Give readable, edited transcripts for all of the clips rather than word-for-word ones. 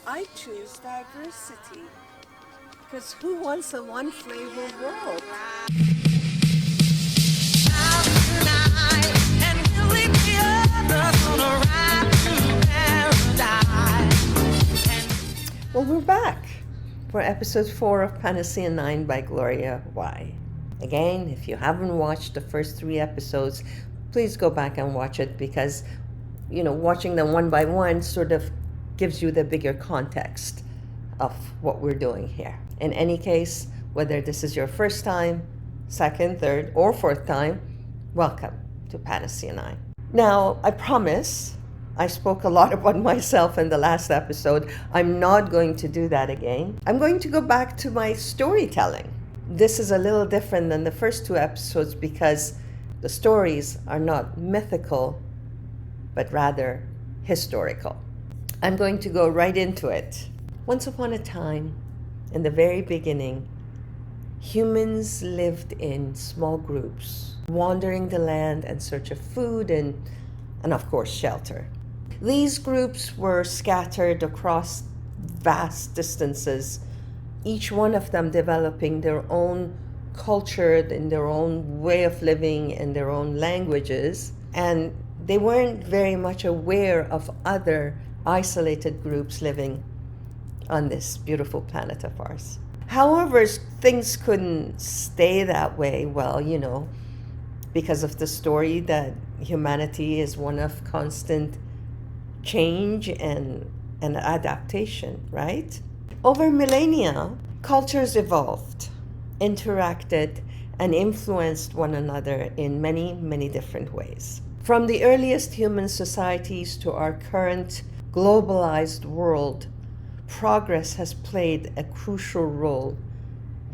I choose diversity. Because who wants a one flavor world? Well, we're back for episode 4 of Panacea9 by Gloria Y. Again, if you haven't watched the first 3 episodes, please go back and watch it because, watching them one by one sort of gives you the bigger context of what we're doing here. In any case, whether this is your first time, second, third, or fourth time, welcome to Panacea9. Now, I promise I spoke a lot about myself in the last episode. I'm not going to do that again. I'm going to go back to my storytelling. This is a little different than the first 2 episodes because the stories are not mythical, but rather historical. I'm going to go right into it. Once upon a time, in the very beginning, humans lived in small groups, wandering the land in search of food and of course, shelter. These groups were scattered across vast distances, each one of them developing their own culture and their own way of living and their own languages, and they weren't very much aware of other isolated groups living on this beautiful planet of ours. However, things couldn't stay that way, because of the story that humanity is one of constant change and adaptation, right? Over millennia, cultures evolved, interacted, and influenced one another in many, many different ways. From the earliest human societies to our current globalized world, progress has played a crucial role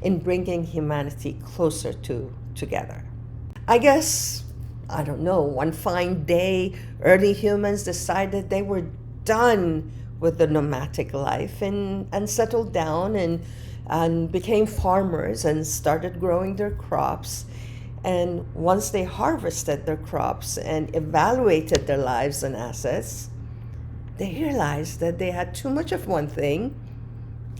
in bringing humanity closer together. I guess, one fine day, early humans decided they were done with the nomadic life and settled down and became farmers and started growing their crops. And once they harvested their crops and evaluated their lives and assets, they realized that they had too much of one thing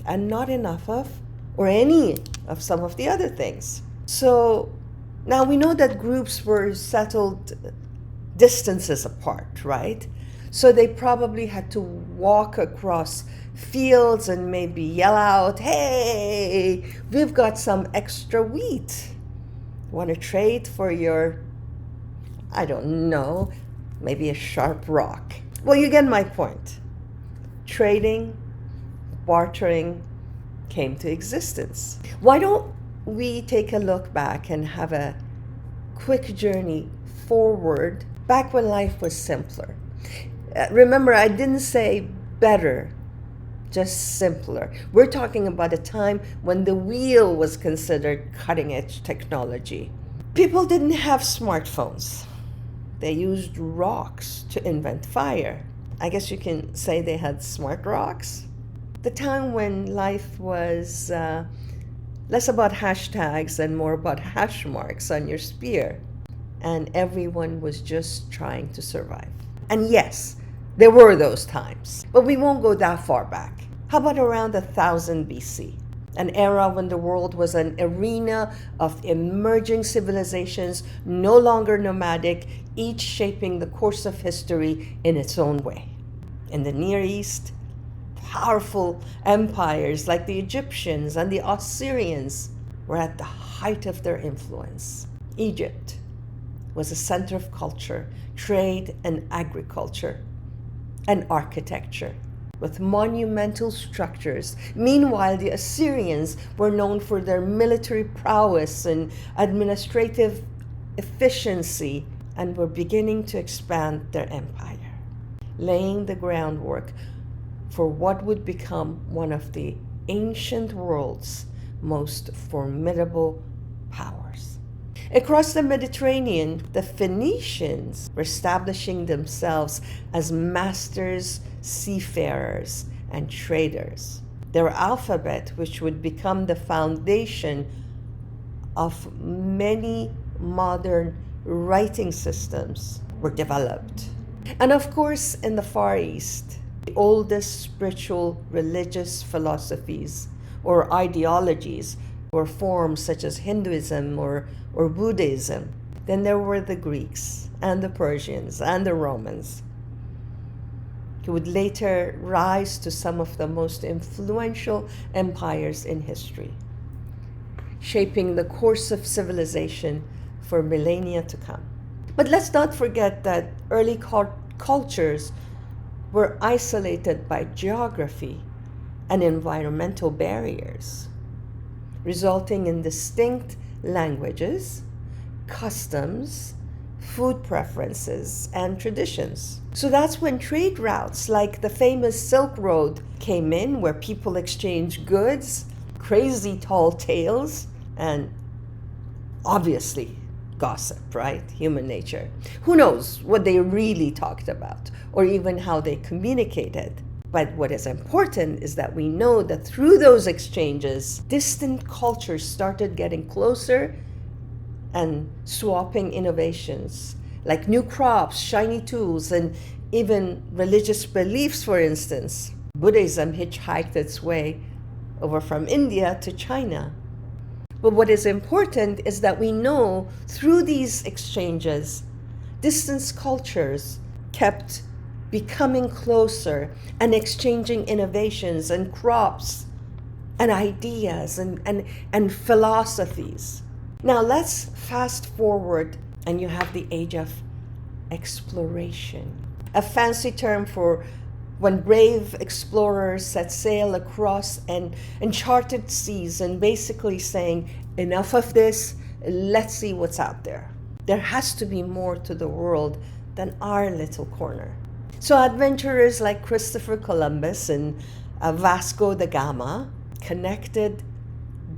and not enough of or any of some of the other things. So now we know that groups were settled distances apart, right? So they probably had to walk across fields and maybe yell out, "Hey, we've got some extra wheat. Want to trade for your, maybe a sharp rock?" Well, you get my point. Trading, bartering came to existence. Why don't we take a look back and have a quick journey forward back when life was simpler? Remember, I didn't say better, just simpler. We're talking about a time when the wheel was considered cutting-edge technology. People didn't have smartphones. They used rocks to invent fire. I guess you can say they had smart rocks. The time when life was less about hashtags and more about hash marks on your spear. And everyone was just trying to survive. And yes, there were those times, but we won't go that far back. How about around 1000 BC? An era when the world was an arena of emerging civilizations, no longer nomadic, each shaping the course of history in its own way. In the Near East, powerful empires like the Egyptians and the Assyrians were at the height of their influence. Egypt was a center of culture, trade, and agriculture, and architecture, with monumental structures. Meanwhile, the Assyrians were known for their military prowess and administrative efficiency and were beginning to expand their empire, laying the groundwork for what would become one of the ancient world's most formidable powers. Across the Mediterranean, the Phoenicians were establishing themselves as masters, seafarers, and traders. Their alphabet, which would become the foundation of many modern writing systems, were developed. And of course, in the Far East, The oldest spiritual religious philosophies or ideologies or forms such as Hinduism or Buddhism. Then there were the Greeks and the Persians and the Romans, who would later rise to some of the most influential empires in history, shaping the course of civilization for millennia to come. But let's not forget that early cultures were isolated by geography and environmental barriers, resulting in distinct languages, customs, food preferences, and traditions. So that's when trade routes like the famous Silk Road came in, where people exchanged goods, crazy tall tales, and obviously gossip, right? Human nature. Who knows what they really talked about or even how they communicated. But what is important is that we know that through those exchanges, distant cultures started getting closer and swapping innovations like new crops, shiny tools, and even religious beliefs, for instance. Buddhism hitchhiked its way over from India to China. But what is important is that we know through these exchanges, distant cultures kept becoming closer and exchanging innovations and crops and ideas and philosophies. Now let's fast forward, and you have the age of exploration, a fancy term for when brave explorers set sail across uncharted seas and basically saying, enough of this, let's see what's out there. There has to be more to the world than our little corner. So adventurers like Christopher Columbus and Vasco da Gama connected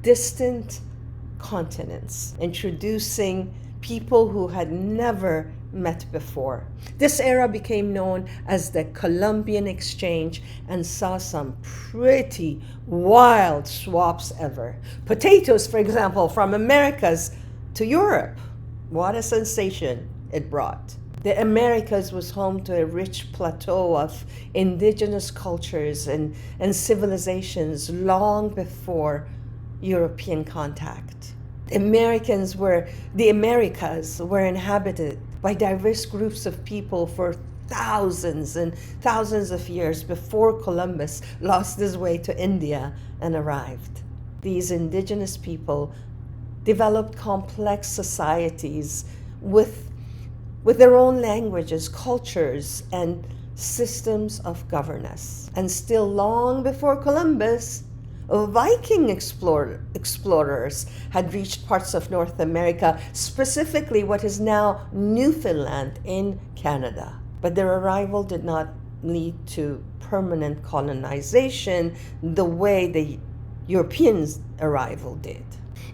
distant continents, introducing people who had never met before. This era became known as the Columbian Exchange and saw some pretty wild swaps ever. Potatoes, for example, from Americas to Europe. What a sensation it brought. The Americas was home to a rich plateau of indigenous cultures and civilizations long before European contact. The Americas were inhabited by diverse groups of people for thousands and thousands of years before Columbus lost his way to India and arrived. These indigenous people developed complex societies with their own languages, cultures, and systems of governance. And still long before Columbus, Viking explorers had reached parts of North America, specifically what is now Newfoundland in Canada. But their arrival did not lead to permanent colonization the way the Europeans' arrival did.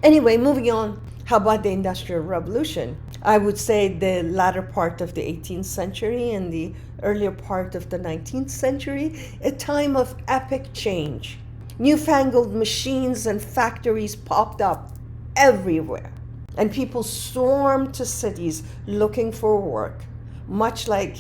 Anyway, moving on, how about the Industrial Revolution? I would say the latter part of the 18th century and the earlier part of the 19th century, a time of epic change. Newfangled machines and factories popped up everywhere, and people swarmed to cities looking for work, much like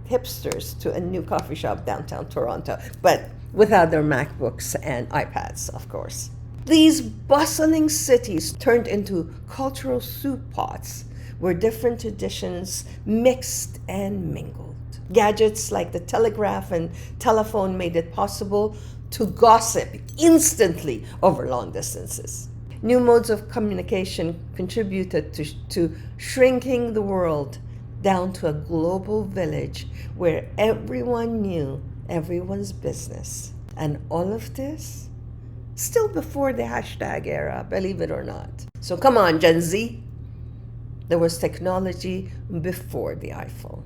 hipsters to a new coffee shop downtown Toronto, but without their MacBooks and iPads, of course. These bustling cities turned into cultural soup pots where different traditions mixed and mingled. Gadgets like the telegraph and telephone made it possible to gossip instantly over long distances. New modes of communication contributed to shrinking the world down to a global village where everyone knew everyone's business. And all of this still before the hashtag era, believe it or not. So come on, Gen Z. There was technology before the iPhone.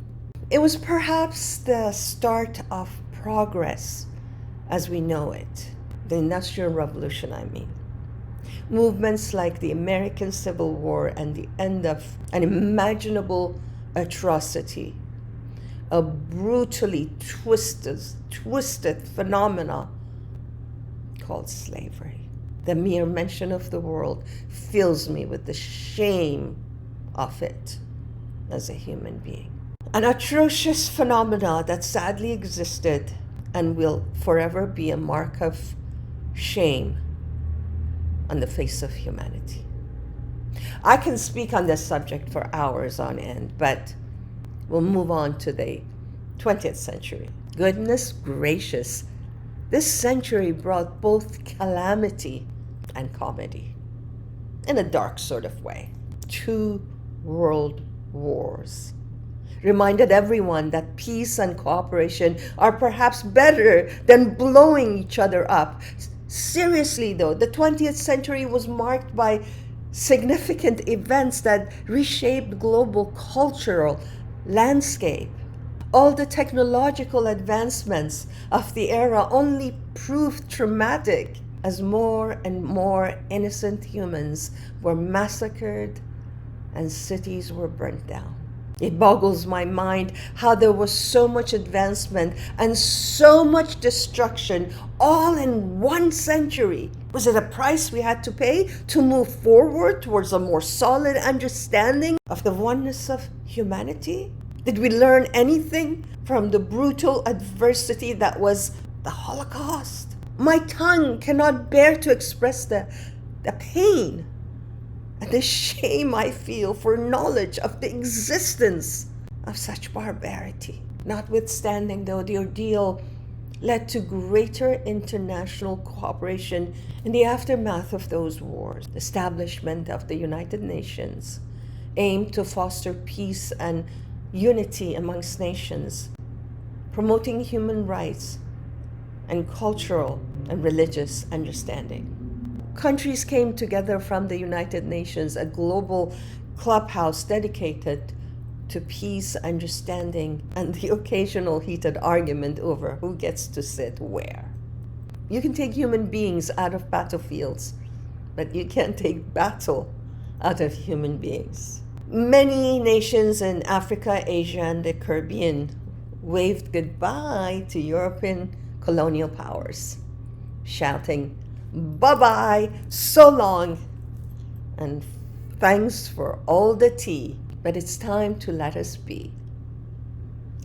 It was perhaps the start of progress as we know it, the Industrial Revolution, I mean. Movements like the American Civil War and the end of an unimaginable atrocity, a brutally twisted phenomena called slavery. The mere mention of the world fills me with the shame of it as a human being. An atrocious phenomena that sadly existed and will forever be a mark of shame on the face of humanity. I can speak on this subject for hours on end, but we'll move on to the 20th century. Goodness gracious, this century brought both calamity and comedy in a dark sort of way. 2 world wars reminded everyone that peace and cooperation are perhaps better than blowing each other up. Seriously though, the 20th century was marked by significant events that reshaped global cultural landscape. All the technological advancements of the era only proved traumatic as more and more innocent humans were massacred and cities were burnt down. It boggles my mind how there was so much advancement and so much destruction all in 1 century. Was it a price we had to pay to move forward towards a more solid understanding of the oneness of humanity? Did we learn anything from the brutal adversity that was the Holocaust? My tongue cannot bear to express the pain and the shame I feel for knowledge of the existence of such barbarity. Notwithstanding, though, the ordeal led to greater international cooperation in the aftermath of those wars. The establishment of the United Nations aimed to foster peace and unity amongst nations, promoting human rights and cultural and religious understanding. Countries came together from the United Nations, a global clubhouse dedicated to peace, understanding, and the occasional heated argument over who gets to sit where. You can take human beings out of battlefields, but you can't take battle out of human beings. Many nations in Africa, Asia, and the Caribbean waved goodbye to European colonial powers, shouting, "Bye-bye, so long, and thanks for all the tea, but it's time to let us be."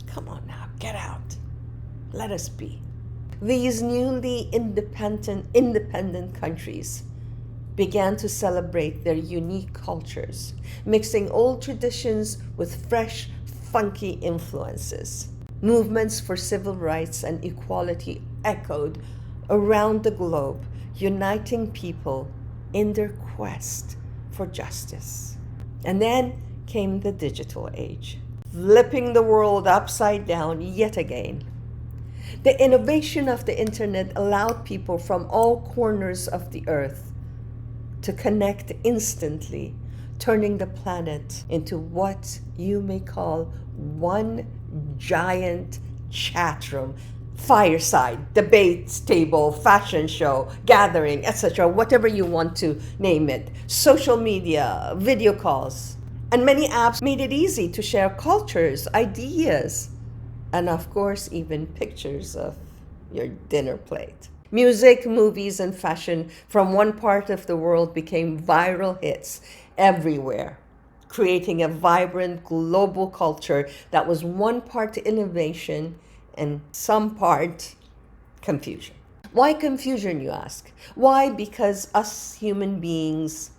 Come on now, get out. Let us be. These newly independent countries began to celebrate their unique cultures, mixing old traditions with fresh, funky influences. Movements for civil rights and equality echoed around the globe, uniting people in their quest for justice. And then came the digital age, flipping the world upside down yet again. The innovation of the internet allowed people from all corners of the earth to connect instantly, turning the planet into what you may call one giant chat room, fireside, debate table, fashion show, gathering, etc., whatever you want to name it. Social media, video calls, and many apps made it easy to share cultures, ideas, and of course, even pictures of your dinner plate. Music, movies, and fashion from one part of the world became viral hits everywhere, creating a vibrant global culture that was one part innovation and some part confusion. Why confusion, you ask? Why? Because us human beings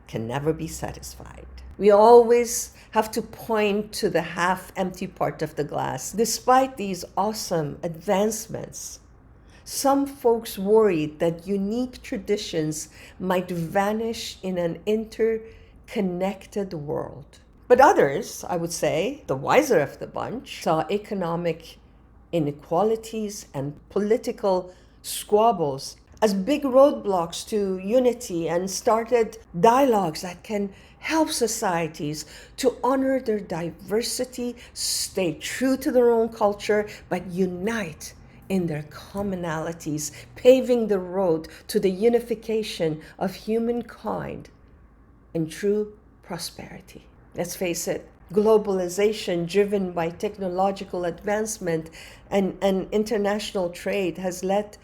can never be satisfied. We always have to point to the half-empty part of the glass. Despite these awesome advancements, some folks worried that unique traditions might vanish in an interconnected world. But others, I would say, the wiser of the bunch, saw economic inequalities and political squabbles as big roadblocks to unity and started dialogues that can help societies to honor their diversity, stay true to their own culture, but unite in their commonalities, paving the road to the unification of humankind and true prosperity. Let's face it, globalization driven by technological advancement and international trade has led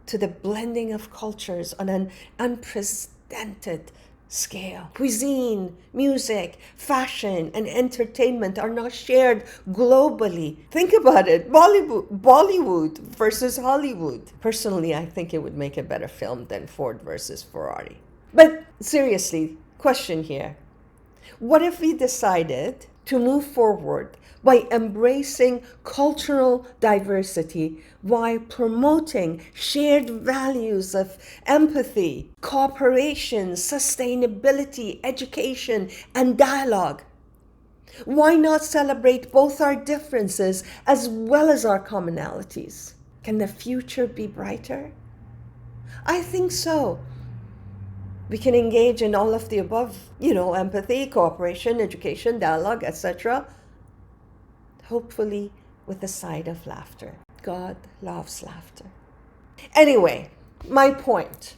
to the blending of cultures on an unprecedented scale. Cuisine, music, fashion, and entertainment are not shared globally. Think about it. Bollywood versus Hollywood. Personally, I think it would make a better film than Ford versus Ferrari. But seriously, question here. What if we decided to move forward by embracing cultural diversity while promoting shared values of empathy, cooperation, sustainability, education, and dialogue? Why not celebrate both our differences as well as our commonalities? Can the future be brighter? I think so. We can engage in all of the above, empathy, cooperation, education, dialogue, etc. Hopefully with a side of laughter. God loves laughter. Anyway, my point,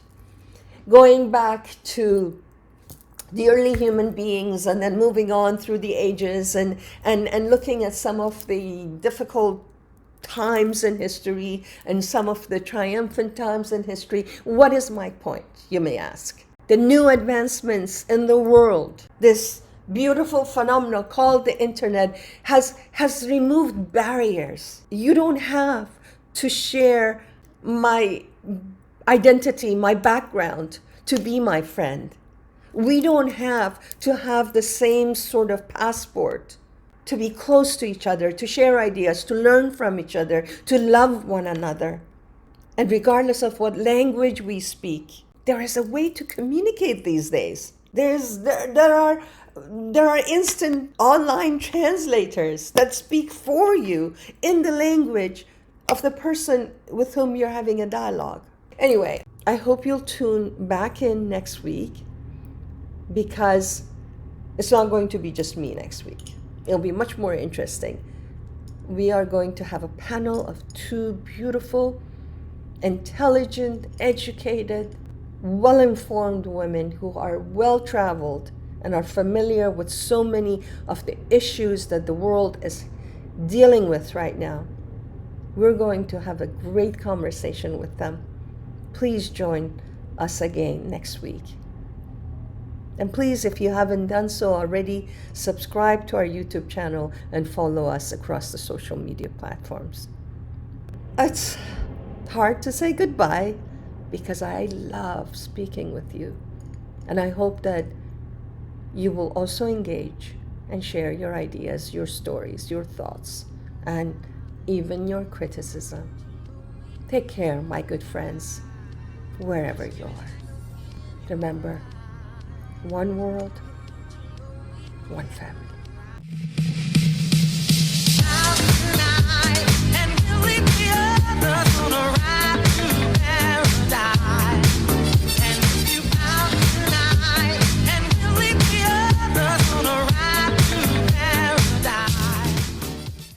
going back to the early human beings and then moving on through the ages and looking at some of the difficult times in history and some of the triumphant times in history. What is my point, you may ask? The new advancements in the world, this beautiful phenomenon called the internet has removed barriers. You don't have to share my identity, my background to be my friend. We don't have to have the same sort of passport to be close to each other, to share ideas, to learn from each other, to love one another. And regardless of what language we speak, there is a way to communicate these days. There are instant online translators that speak for you in the language of the person with whom you're having a dialogue. Anyway, I hope you'll tune back in next week, because it's not going to be just me next week. It'll be much more interesting. We are going to have a panel of two beautiful, intelligent, educated, well-informed women who are well-traveled and are familiar with so many of the issues that the world is dealing with right now. We're going to have a great conversation with them. Please join us again next week. And please, if you haven't done so already, subscribe to our YouTube channel and follow us across the social media platforms. It's hard to say goodbye because I love speaking with you. And I hope that you will also engage and share your ideas, your stories, your thoughts, and even your criticism. Take care, my good friends, wherever you are. Remember, one world, one family.